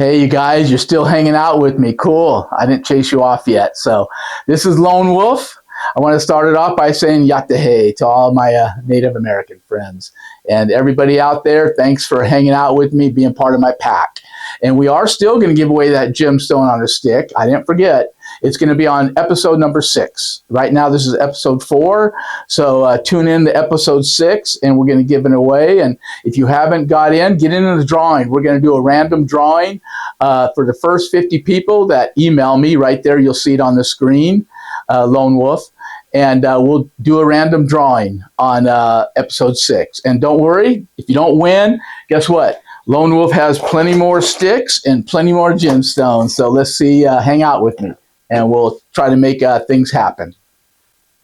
Hey, you guys, you're still hanging out with me. Cool. I didn't chase you off yet. So this is Lone Wolf. I want to start it off by saying Yatahe to all my Native American friends. And everybody out there, thanks for hanging out with me, being part of my pack. And we are still going to give away that gemstone on a stick. I didn't forget. It's going to be on episode number 6. Right now, this is episode 4. So tune in to episode 6, and we're going to give it away. And if you haven't got in, get into the drawing. We're going to do a random drawing for the first 50 people that email me. Right there, you'll see it on the screen, Lone Wolf. And we'll do a random drawing on episode 6. And don't worry, if you don't win, guess what? Lone Wolf has plenty more sticks and plenty more gemstones. So let's see, hang out with me, and we'll try to make things happen.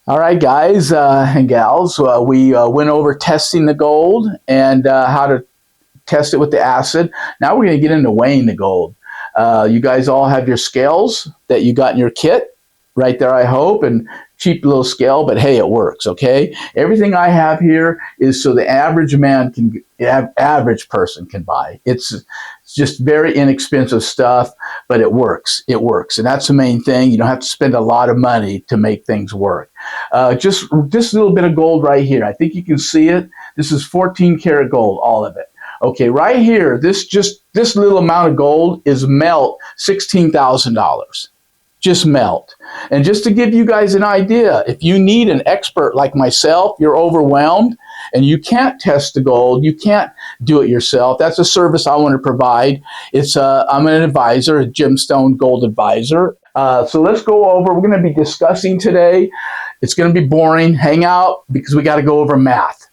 All right, guys and gals, we went over testing the gold and how to test it with the acid. Now we're going to get into weighing the gold. You guys all have your scales that you got in your kit right there, I hope, and cheap little scale, but hey, it works, okay? Everything I have here is so the average man can, average person can buy. It's just very inexpensive stuff, but it works. It works, and that's the main thing. You don't have to spend a lot of money to make things work. Just a little bit of gold right here. I think you can see it. This is 14 karat gold, all of it. Okay, right here, this little amount of gold is melt $16,000. Just melt. And just to give you guys an idea, if you need an expert like myself, you're overwhelmed and you can't test the gold, you can't do it yourself. That's a service I want to provide. It's I'm an advisor, a gemstone gold advisor. So let's go over, we're going to be discussing today. It's going to be boring. Hang out because we got to go over math.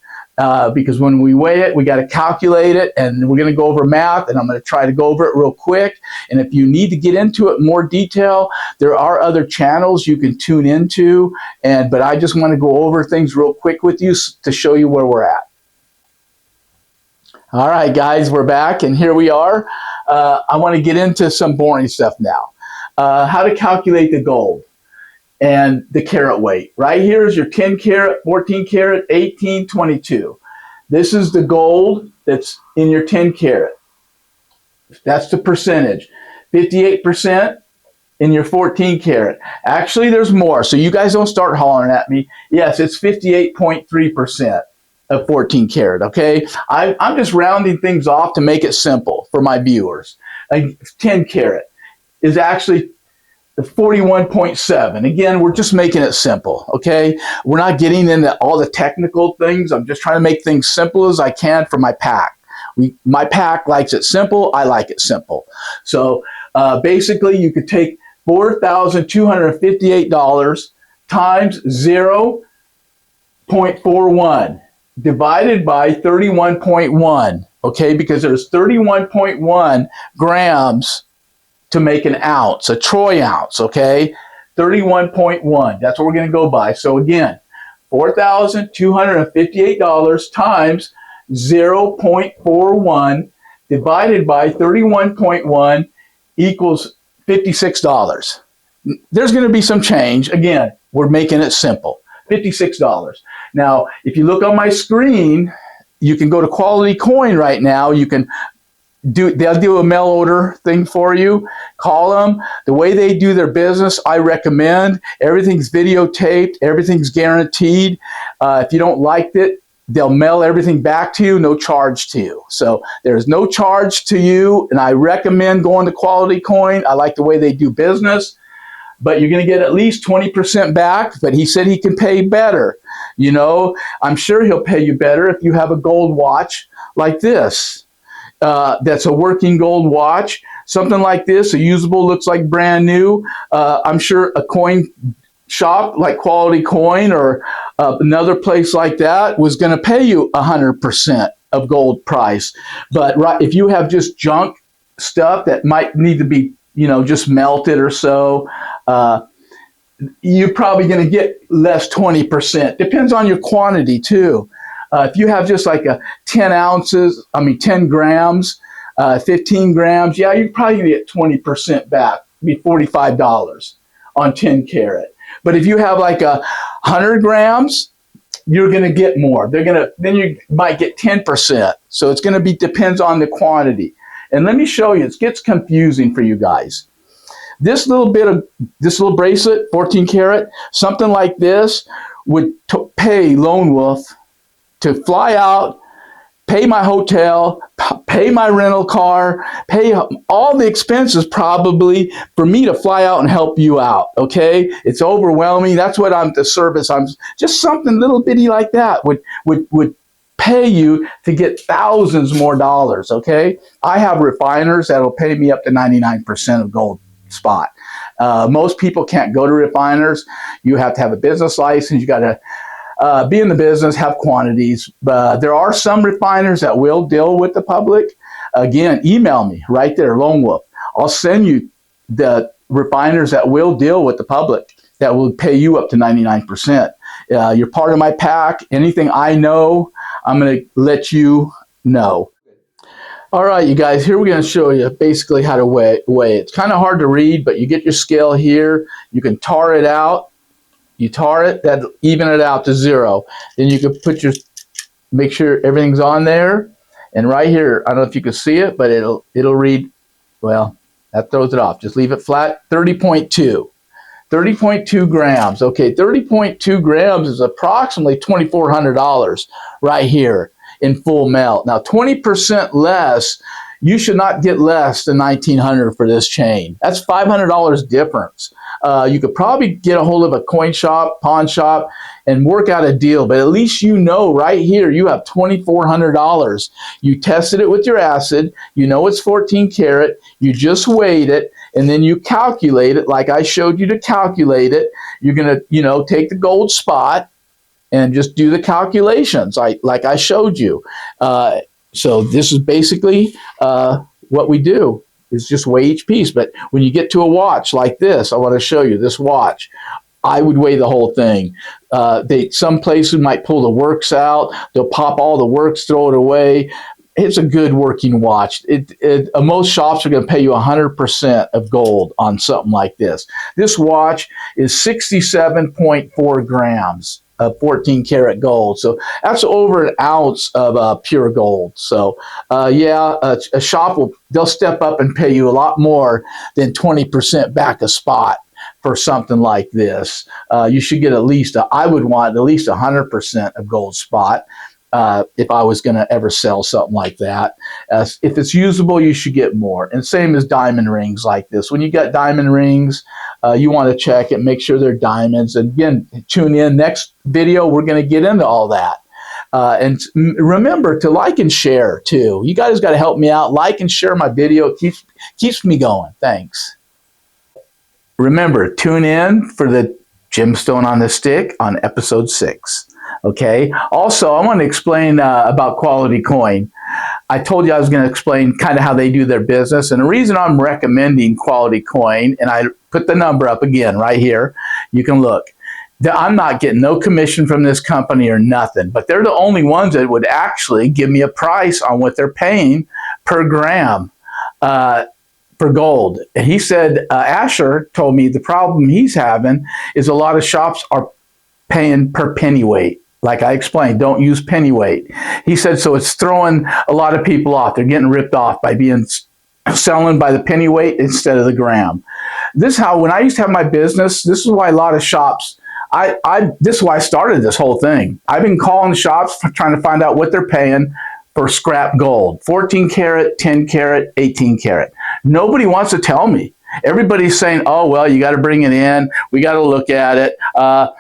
Because when we weigh it, we got to calculate it, and we're going to go over math, and I'm going to try to go over it real quick. And if you need to get into it in more detail, there are other channels you can tune into, but I just want to go over things real quick with you to show you where we're at. All right, guys, we're back, and here we are. I want to get into some boring stuff now. How to calculate the gold and the carat weight. Right here is your 10 karat, 14 karat, 18, 22. This is the gold that's in your 10 karat. That's the percentage. 58% in your 14 karat. Actually, there's more, so you guys don't start hollering at me. Yes, it's 58.3% of 14 karat, okay? I'm just rounding things off to make it simple for my viewers. 10 karat is actually the 41.7. Again, we're just making it simple, okay? We're not getting into all the technical things. I'm just trying to make things simple as I can for my pack. My pack likes it simple. I like it simple. So basically, you could take $4,258 times 0.41 divided by 31.1, okay? Because there's 31.1 grams to make an ounce, a troy ounce, okay? 31.1, that's what we're going to go by. So again, $4,258 times 0.41 divided by 31.1 equals $56. There's going to be some change. Again, we're making it simple. $56. Now, if you look on my screen, you can go to Quality Coin right now. You can they'll do a mail order thing for you. Call them. The way they do their business, I recommend. Everything's videotaped. Everything's guaranteed. If you don't like it, they'll mail everything back to you, no charge to you. So there's no charge to you, and I recommend going to Quality Coin. I like the way they do business, but you're going to get at least 20% back, but he said he can pay better. You know, I'm sure he'll pay you better if you have a gold watch like this. That's a working gold watch, something like this, a usable, looks like brand new. I'm sure a coin shop like Quality Coin or another place like that was going to pay you 100% of gold price. But if you have just junk stuff that might need to be, you know, just melted or so, you're probably going to get less 20%. Depends on your quantity too. If you have just like 10 grams, 15 grams, yeah, you're probably going to get 20% back, be $45 on 10 karat. But if you have like 100 grams, you're going to get more. Then you might get 10%. So it's going to depends on the quantity. And let me show you, it gets confusing for you guys. This little bracelet, 14 karat, something like this would pay Lone Wolf to fly out, pay my hotel, pay my rental car, pay all the expenses probably for me to fly out and help you out, okay? It's overwhelming. That's what the service, just something little bitty like that would pay you to get thousands more dollars, okay? I have refiners that'll pay me up to 99% of gold spot. Most people can't go to refiners. You have to have a business license. You got to be in the business, have quantities. There are some refiners that will deal with the public. Again, email me right there, Lone Wolf. I'll send you the refiners that will deal with the public, that will pay you up to 99%. You're part of my pack. Anything I know, I'm going to let you know. All right, you guys, here we're going to show you basically how to weigh. It's kind of hard to read, but you get your scale here. You can tar it out. You tar it, that'll even it out to 0. Then you can make sure everything's on there. And right here, I don't know if you can see it, but it'll read, well, that throws it off. Just leave it flat, 30.2. 30.2 grams. Okay, 30.2 grams is approximately $2,400 right here in full melt. Now, 20% less, you should not get less than $1,900 for this chain. That's $500 difference. You could probably get a hold of a coin shop, pawn shop, and work out a deal, but at least you know right here you have $2,400. You tested it with your acid, you know it's 14 karat, you just weighed it, and then you calculate it like I showed you to calculate it. You're gonna, take the gold spot and just do the calculations like I showed you. So this is basically what we do, is just weigh each piece. But when you get to a watch like this, I want to show you this watch. I would weigh the whole thing. Some places might pull the works out. They'll pop all the works, throw it away. It's a good working watch. Most shops are going to pay you 100% of gold on something like this. This watch is 67.4 grams of 14 karat gold. So that's over an ounce of pure gold. So a shop they'll step up and pay you a lot more than 20% back a spot for something like this. You should get I would want at least 100% of gold spot if I was going to ever sell something like that. If it's usable, you should get more. And same as diamond rings like this. When you got diamond rings, you want to check it, make sure they're diamonds. And again, tune in. Next video, we're going to get into all that. And remember to like and share too. You guys got to help me out. Like and share my video. It keeps me going. Thanks. Remember, tune in for the gemstone on the stick on episode 6. Okay. Also, I want to explain about Quality Coin. I told you I was going to explain kind of how they do their business. And the reason I'm recommending Quality Coin, and I put the number up again right here, you can look. I'm not getting no commission from this company or nothing, but they're the only ones that would actually give me a price on what they're paying per gram for gold. And he said, Asher told me the problem he's having is a lot of shops are paying per pennyweight. Like I explained, don't use pennyweight. He said, so it's throwing a lot of people off. They're getting ripped off by selling by the pennyweight instead of the gram. This is how, when I used to have my business, this is why a lot of shops, this is why I started this whole thing. I've been calling shops trying to find out what they're paying for scrap gold. 14 karat, 10 karat, 18 karat. Nobody wants to tell me. Everybody's saying, oh, well, you got to bring it in. We got to look at it.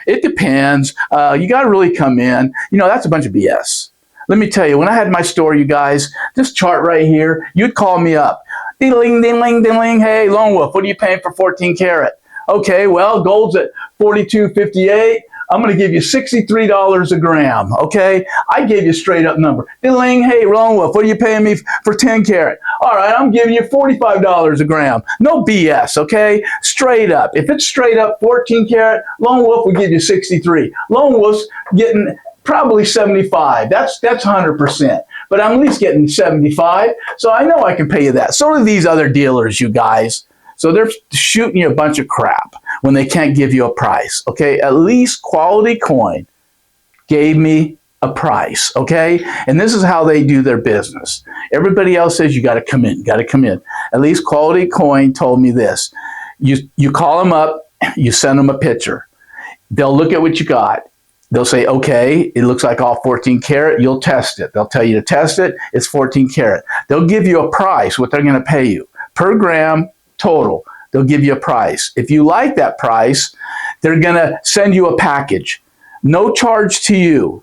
It depends. You got to really come in. That's a bunch of BS. Let me tell you, when I had my store, you guys, this chart right here, you'd call me up. Ding-a-ling, ding-a-ling, ding-a-ling. Hey, Lone Wolf, what are you paying for 14 karat? Okay, well, gold's at $42.58. I'm going to give you $63 a gram, okay? I gave you a straight up number. Ding, hey, Lone Wolf, what are you paying me for 10 karat? All right, I'm giving you $45 a gram. No BS, okay? Straight up. If it's straight up 14 karat, Lone Wolf will give you 63. Lone Wolf's getting probably 75. That's 100%. But I'm at least getting 75, so I know I can pay you that. So are these other dealers, you guys. So they're shooting you a bunch of crap when they can't give you a price, okay? At least Quality Coin gave me a a price, okay? And this is how they do their business. Everybody else says you got to come in, got to come in. At least Quality Coin told me this. You call them up, you send them a picture. They'll look at what you got. They'll say, okay, it looks like all 14 karat. You'll test it. They'll tell you to test it. It's 14 karat. They'll give you a price, what they're going to pay you per gram total. They'll give you a price. If you like that price, they're going to send you a package. No charge to you.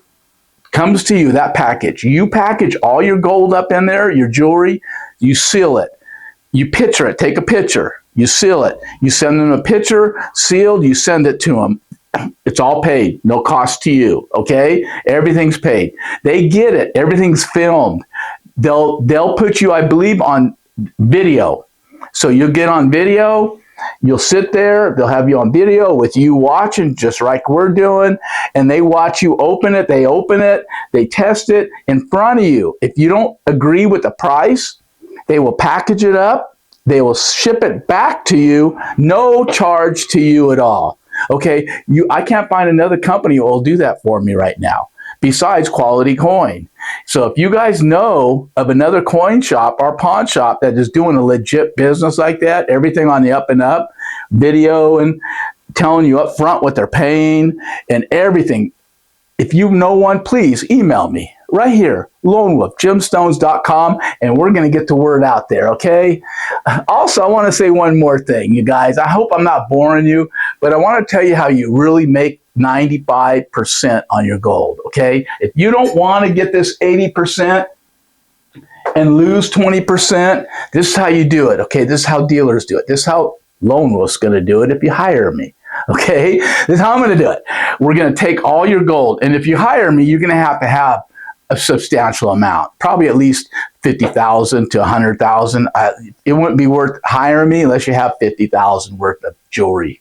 Comes to you, that package. You package all your gold up in there, your jewelry, you seal it. You picture it, take a picture, you seal it. You send them a picture, sealed, you send it to them. It's all paid, no cost to you, okay? Everything's paid. They get it, everything's filmed. They'll put you, I believe, on video. So you'll get on video, you'll sit there, they'll have you on video with you watching just like we're doing, and they watch you open it, they test it in front of you. If you don't agree with the price, they will package it up, they will ship it back to you, no charge to you at all. Okay, I can't find another company who will do that for me right now, besides Quality Coin. So if you guys know of another coin shop or pawn shop that is doing a legit business like that, everything on the up and up, video and telling you up front what they're paying and everything, if you know one, please email me right here, lonewolfgemstones.com, and we're going to get the word out there, okay? Also, I want to say one more thing, you guys. I hope I'm not boring you, but I want to tell you how you really make 95% on your gold, okay? If you don't want to get this 80% and lose 20%, this is how you do it, okay? This is how dealers do it. This is how Lone Wolf's going to do it if you hire me, okay? This is how I'm going to do it. We're going to take all your gold, and if you hire me, you're going to have a substantial amount, probably at least 50,000 to 100,000. It wouldn't be worth hiring me unless you have 50,000 worth of jewelry.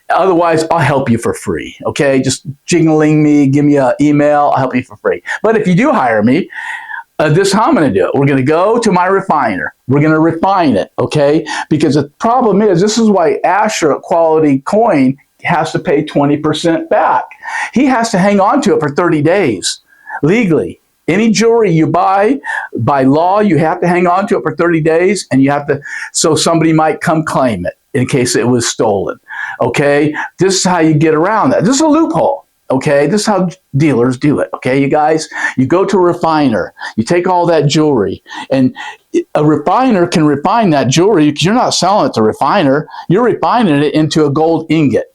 Otherwise, I'll help you for free, okay? Just jingling me, give me an email, I'll help you for free. But if you do hire me, this is how I'm going to do it. We're going to go to my refiner. We're going to refine it, okay? Because the problem is, this is why Asher at Quality Coin has to pay 20% back. He has to hang on to it for 30 days. Legally, any jewelry you buy, by law, you have to hang on to it for 30 days, and you have to, so somebody might come claim it in case it was stolen, okay? This is how you get around that. This is a loophole, okay? This is how dealers do it, okay, you guys? You go to a refiner, you take all that jewelry, and a refiner can refine that jewelry because you're not selling it to a refiner, you're refining it into a gold ingot.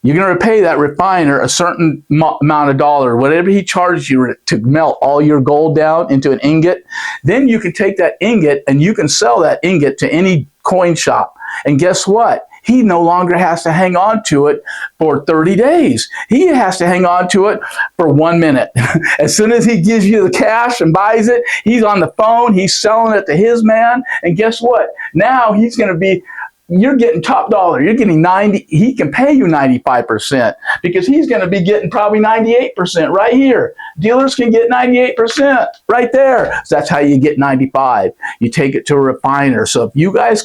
You're going to pay that refiner a certain amount of dollar, whatever he charges you to melt all your gold down into an ingot. Then you can take that ingot and you can sell that ingot to any coin shop. And guess what? He no longer has to hang on to it for 30 days. He has to hang on to it for 1 minute. As soon as he gives you the cash and buys it, he's on the phone, he's selling it to his man. And guess what? Now he's going to be, you're getting top dollar. You're getting 90. He can pay you 95% because he's going to be getting probably 98% right here. Dealers can get 98% right there. So that's how you get 95. You take it to a refiner. So if you guys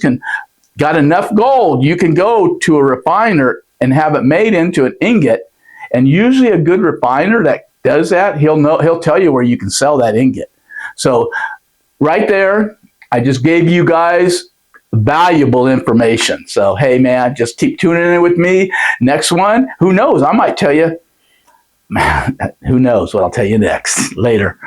got enough gold, you can go to a refiner and have it made into an ingot. And usually a good refiner that does that, he'll tell you where you can sell that ingot. So right there, I just gave you guys valuable information. So, hey, man, just keep tuning in with me. Next one, who knows? I might tell you, who knows what I'll tell you next. Later.